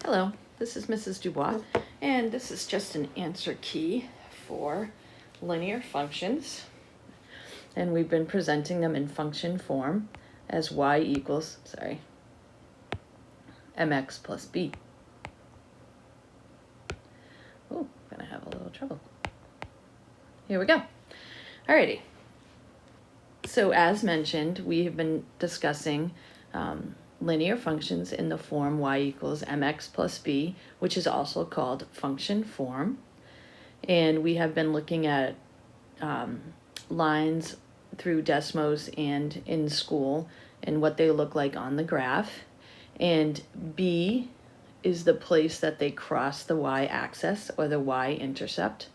Hello, this is Mrs. Dubois, and this is just an answer key for linear functions. And we've been presenting them in function form as y equals, mx plus b. Oh, I'm gonna have a little trouble. Here we go. Alrighty. So as mentioned, we have been discussing linear functions in the form y equals mx plus b, which is also called function form. And we have been looking at lines through Desmos and in school and what they look like on the graph. And b is the place that they cross the y-axis or the y-intercept.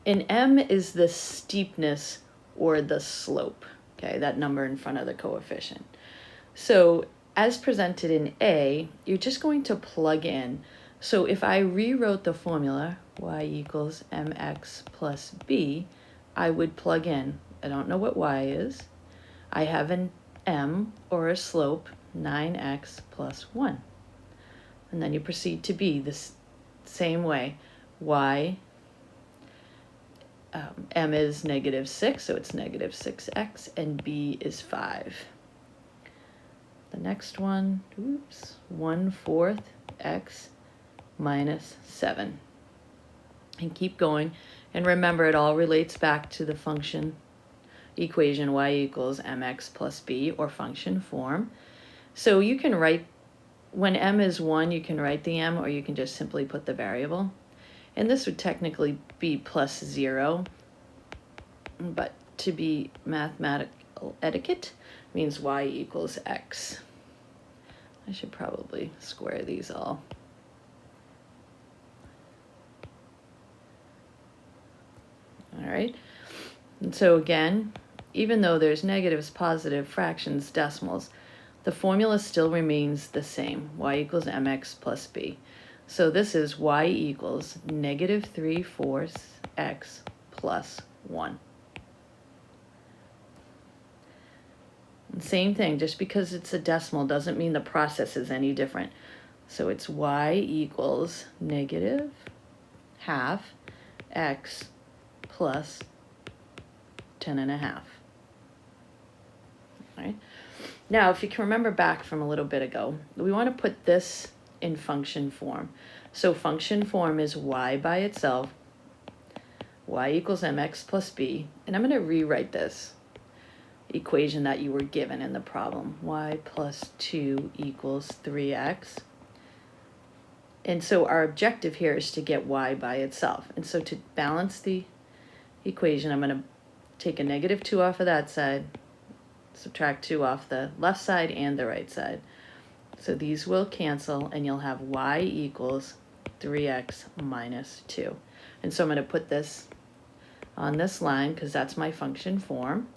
And m is the steepness or the slope, okay, that number in front of the coefficient. So as presented in A, you're just going to plug in. So if I rewrote the formula, y equals mx plus b, I would plug in. I don't know what y is. I have an m, or a slope, 9x plus 1. And then you proceed to b the same way. Y, m is -6, so it's -6x, and b is 5. The next one, 1/4 x minus 7. And keep going. And remember, it all relates back to the function equation y equals mx plus b, or function form. So you can write, when m is 1, you can write the m, or you can just simply put the variable. And this would technically be plus 0, but to be mathematical etiquette means y equals x. I should probably square these all. All right, and so again, even though there's negatives, positives, fractions, decimals, the formula still remains the same, y equals mx plus b. So this is y equals -3/4 x plus 1. And same thing, just because it's a decimal doesn't mean the process is any different. So it's y equals -12 x plus 10.5. All right. Now, if you can remember back from a little bit ago, we want to put this in function form. So function form is y by itself, y equals mx plus b, and I'm going to rewrite this equation that you were given in the problem, y plus 2 equals 3x. And so our objective here is to get y by itself. And so to balance the equation, I'm going to take a -2 off of that side, subtract 2 off the left side and the right side. So these will cancel, and you'll have y equals 3x minus 2. And so I'm going to put this on this line because that's my function form.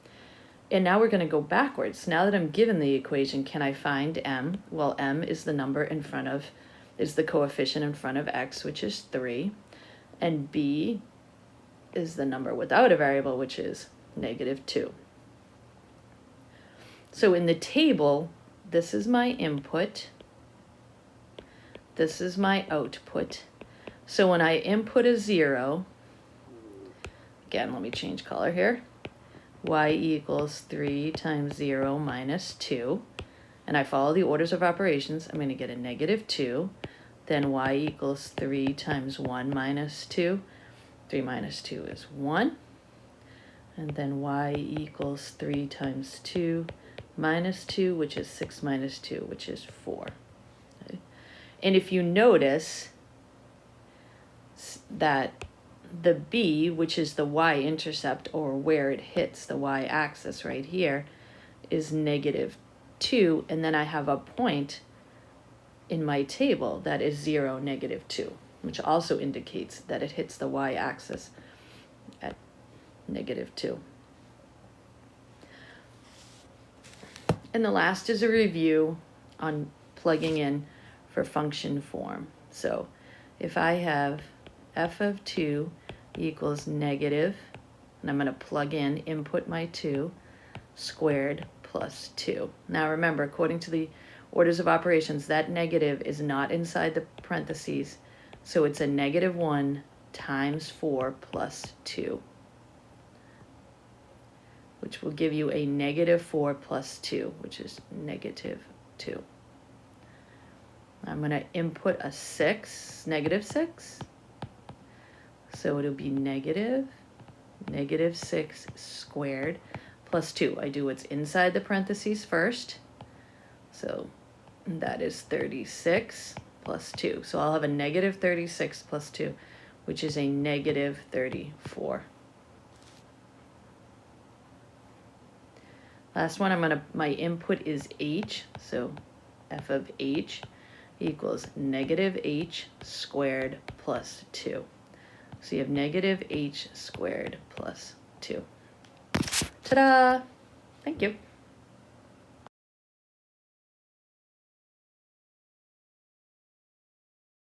And now we're going to go backwards. Now that I'm given the equation, can I find m? Well, m is the number in front of, is the coefficient in front of x, which is 3. And b is the number without a variable, which is -2. So in the table, this is my input. This is my output. So when I input a 0, again, let me change color here. Y equals 3 times 0 minus 2. And I follow the orders of operations. I'm going to get a -2. Then y equals 3 times 1 minus 2. 3 minus 2 is 1. And then y equals 3 times 2 minus 2, which is 6 minus 2, which is 4. Okay. And if you notice that the b, which is the y-intercept, or where it hits the y-axis right here, is -2, and then I have a point in my table that is 0, -2, which also indicates that it hits the y-axis at -2. And the last is a review on plugging in for function form. So if I have f of 2 equals negative, and I'm going to plug in, input my 2, squared plus 2. Now remember, according to the orders of operations, that negative is not inside the parentheses, so it's a negative 1 times 4 plus 2, which will give you a negative 4 plus 2, which is negative 2. I'm going to input a 6, negative 6. So it'll be negative 6 squared plus 2. I do what's inside the parentheses first. So that is 36 plus 2. So I'll have a negative 36 plus 2, which is a negative 34. Last one, my input is h, so f of h equals negative h squared plus 2. So you have negative h squared plus 2. Ta-da! Thank you.